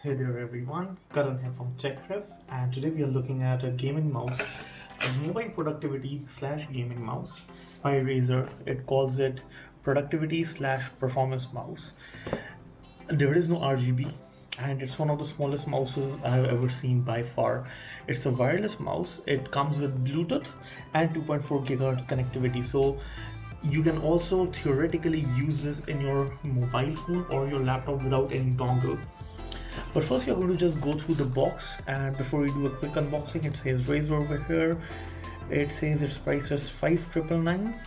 Hey there everyone, Karan here from Tech Trips, and today we are looking at a gaming mouse, a mobile productivity slash gaming mouse by Razer. It calls it productivity slash performance mouse. There is no RGB, and it's one of the smallest mouses I have ever seen by far. It's a wireless mouse. It comes with Bluetooth and 2.4 gigahertz connectivity, so you can also theoretically use this in your mobile phone or your laptop without any dongle. But first we are going to just go through the box, and before we do a quick unboxing, it says Razer over here. It says its price is 5,999,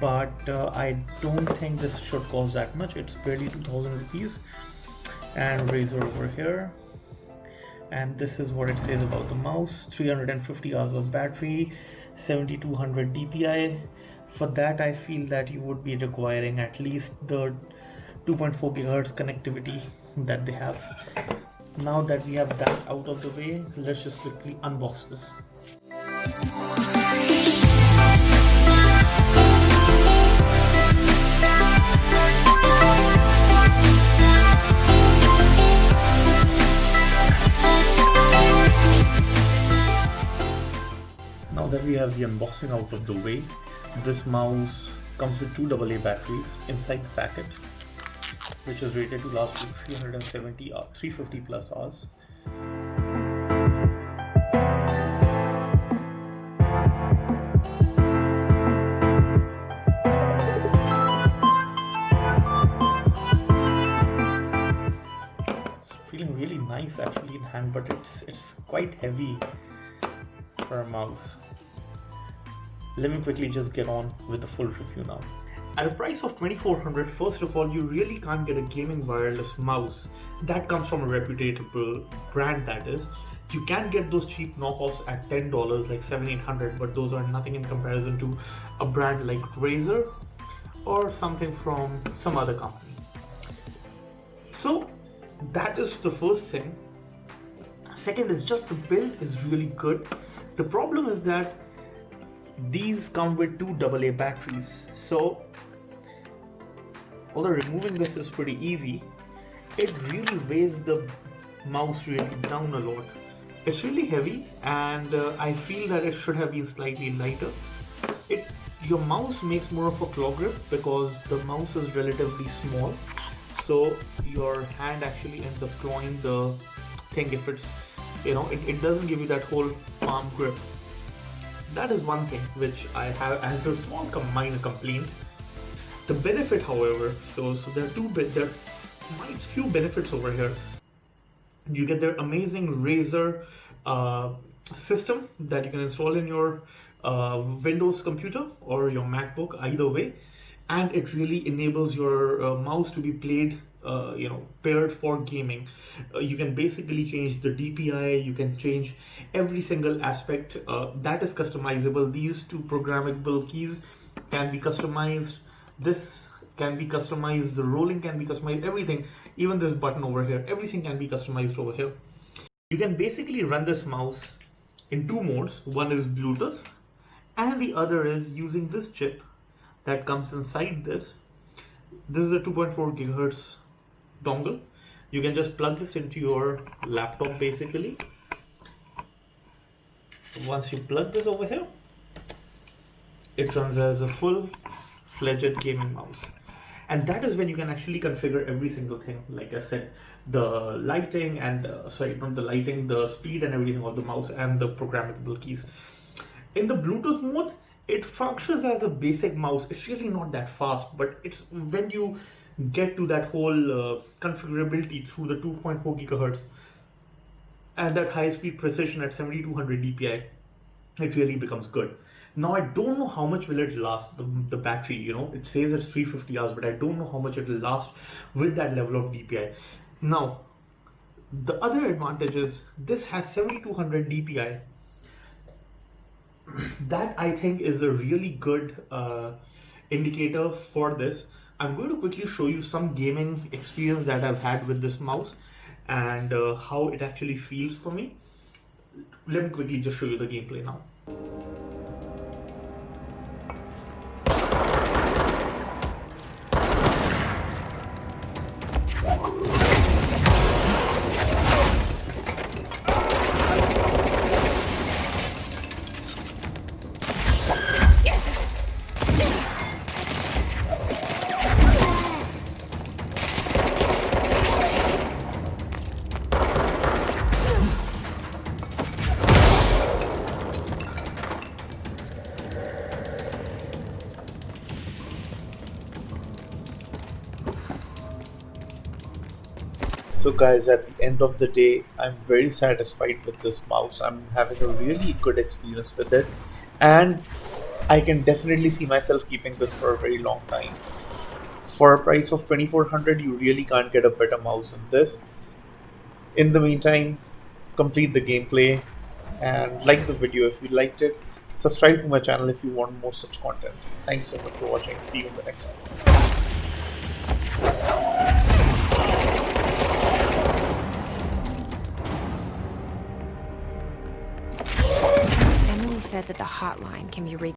but I don't think this should cost that much. It's barely 2,000 rupees. And Razer over here, and this is what it says about the mouse: 350 hours of battery, 7200 DPI. For that I feel that you would be requiring at least the 2.4 gigahertz connectivity that they have. Now that we have that out of the way, let's just quickly unbox this. Now that we have the unboxing out of the way, this mouse comes with two AA batteries inside the packet, which is rated to last for 350 plus hours. It's feeling really nice actually in hand, but it's quite heavy for a mouse. Let me quickly just get on with the full review now. At a price of 2,400, first of all, you really can't get a gaming wireless mouse that comes from a reputable brand, that is. You can get those cheap knockoffs at $10, like $700-800, but those are nothing in comparison to a brand like Razer or something from some other company. So that is the first thing. Second is just the build is really good. The problem is that these come with two AA batteries, so although removing this is pretty easy, it really weighs the mouse really down a lot. It's really heavy, and I feel that it should have been slightly lighter. Your mouse makes more of a claw grip because the mouse is relatively small, so your hand actually ends up clawing the thing if it's, it doesn't give you that whole palm grip. That is one thing which I have as a small minor complaint. The benefit, however, so there are few benefits over here. You get their amazing Razer system that you can install in your Windows computer or your MacBook, either way, and it really enables your mouse to be paired for gaming. You can basically change the DPI, you can change every single aspect that is customizable. These two programmable keys can be customized, this can be customized, the rolling can be customized, everything, even this button over here, everything can be customized over here. You can basically run this mouse in two modes. One is Bluetooth and the other is using this chip that comes inside this. This is a 2.4 gigahertz dongle. You can just plug this into your laptop basically. Once you plug this over here, it runs as a full-fledged gaming mouse. And that is when you can actually configure every single thing. Like I said, the lighting and, the speed and everything of the mouse and the programmable keys. In the Bluetooth mode, it functions as a basic mouse. It's really not that fast, but it's when you get to that whole configurability through the 2.4 gigahertz and that high-speed precision at 7200 DPI, it really becomes good. Now I don't know how much will it last, the battery, it says it's 350 hours, but I don't know how much it will last with that level of DPI. Now, the other advantage is this has 7200 DPI. That I think is a really good indicator for this. I'm going to quickly show you some gaming experience that I've had with this mouse and how it actually feels for me. Let me quickly just show you the gameplay now. So guys, at the end of the day, I'm very satisfied with this mouse. I'm having a really good experience with it, and I can definitely see myself keeping this for a very long time. For a price of 2400, you really can't get a better mouse than this. In the meantime, complete the gameplay and like the video if you liked it. Subscribe to my channel if you want more such content. Thanks so much for watching. See you in the next one. Emily said that the hotline can be reached.